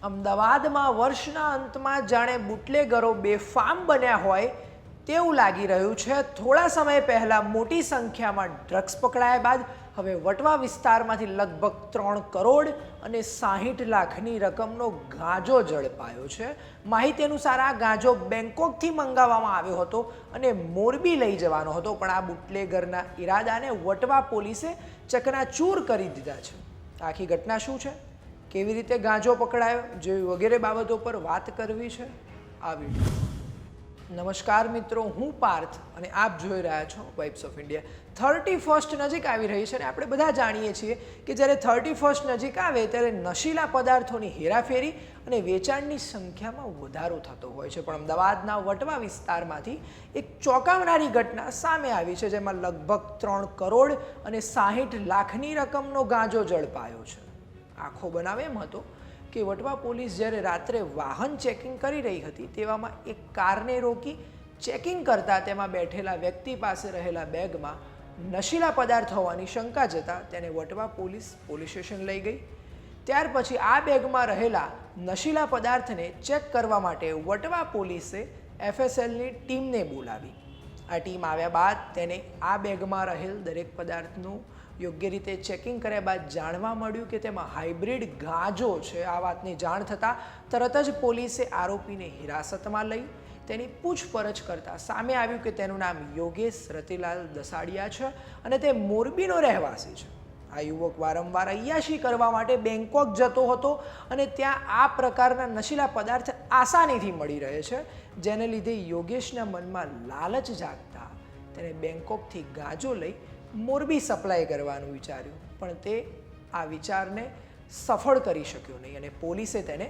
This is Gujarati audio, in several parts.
અમદાવાદમાં વર્ષના અંતમાં જાણે બુટલેગરો બેફામ બન્યા હોય તેવું લાગી રહ્યું છે। થોડા સમય પહેલા મોટી સંખ્યામાં ડ્રગ્સ પકડાયા બાદ હવે વટવા વિસ્તારમાંથી લગભગ 3 કરોડ અને 60 લાખની રકમનો ગાંજો ઝડપાયો છે। માહિતી અનુસાર આ ગાંજો બેંકોકથી મંગાવવામાં આવ્યો હતો અને મોરબી લઈ જવાનો હતો, પણ આ બુટલેગરના ઈરાદાને વટવા પોલીસે ચકનાચૂર કરી દીધા છે। આખી ઘટના શું છે, કેવી રીતે ગાંજો પકડાયો, જેવી વગેરે બાબતો પર વાત કરવી છે આ વિડીયો। નમસ્કાર મિત્રો, હું પાર્થ અને આપ જોઈ રહ્યા છો વાઇબ્સ ઓફ ઇન્ડિયા। 31st નજીક આવી રહી છે અને આપણે બધા જાણીએ છીએ કે જ્યારે 31st નજીક આવે ત્યારે નશીલા પદાર્થોની હેરાફેરી અને વેચાણની સંખ્યામાં વધારો થતો હોય છે। પણ અમદાવાદના વટવા વિસ્તારમાંથી એક ચોંકાવનારી ઘટના સામે આવી છે, જેમાં લગભગ 3 કરોડ અને 60 લાખની રકમનો ગાંજો ઝડપાયો છે। આખો બનાવ એમ હતો કે વટવા પોલીસ જ્યારે રાત્રે વાહન ચેકિંગ કરી રહી હતી તેવામાં એક કારને રોકી ચેકિંગ કરતા તેમાં બેઠેલા વ્યક્તિ પાસે રહેલા બેગમાં નશીલા પદાર્થ હોવાની શંકા જતા તેને વટવા પોલીસ સ્ટેશન લઈ ગઈ। ત્યાર પછી આ બેગમાં રહેલા નશીલા પદાર્થને ચેક કરવા માટે વટવા પોલીસે FSLની ટીમને બોલાવી। આ ટીમ આવ્યા બાદ તેને આ બેગમાં રહેલ દરેક પદાર્થનું યોગ્ય રીતે ચેકિંગ કર્યા બાદ જાણવા મળ્યું કે તેમાં હાઇબ્રિડ ગાંજો છે। આ વાતની જાણ થતાં તરત જ પોલીસે આરોપીને હિરાસતમાં લઈ તેની પૂછપરછ કરતાં સામે આવ્યું કે તેનું નામ યોગેશ રતિલાલ દસાડિયા છે અને તે મોરબીનો રહેવાસી છે। આ યુવક વારંવાર અય્યાશી કરવા માટે બેંકોક જતો હતો અને ત્યાં આ પ્રકારના નશીલા પદાર્થ આસાનીથી મળી રહે છે, જેને લીધે યોગેશના મનમાં લાલચ જાગતા તેને બેંકોકથી ગાંજો લઈ મોરબી સપ્લાય કરવાનું વિચાર્યું, પણ તે આ વિચારને સફળ કરી શક્યો નહીં અને પોલીસે તેને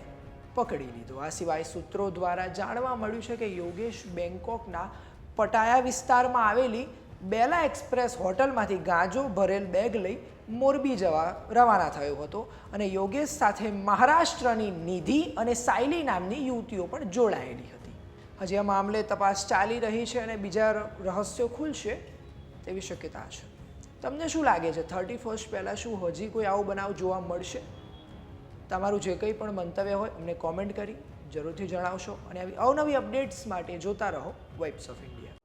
પકડી લીધો। આ સિવાય સૂત્રો દ્વારા જાણવા મળ્યું છે કે યોગેશ બેંકોકના પટાયા વિસ્તારમાં આવેલી બેલા એક્સપ્રેસ હોટલમાંથી ગાંજો ભરેલ બેગ લઈ મોરબી જવા રવાના થયો હતો અને યોગેશ સાથે મહારાષ્ટ્રની નિધિ અને સાયલી નામની યુવતીઓ પણ જોડાયેલી હતી। હજી આ મામલે તપાસ ચાલી રહી છે અને બીજા રહસ્યો ખુલશે તેવી શક્યતા છે। તમને શું લાગે છે, 31st પહેલાં શું હજી કોઈ આવો બનાવ જોવા મળશે? તમારું જે કંઈ પણ મંતવ્ય હોય અમને કોમેન્ટ કરી જરૂરથી જણાવશો અને આવી અવનવી અપડેટ્સ માટે જોતા રહો વાઇબ્સ ઓફ ઇન્ડિયા।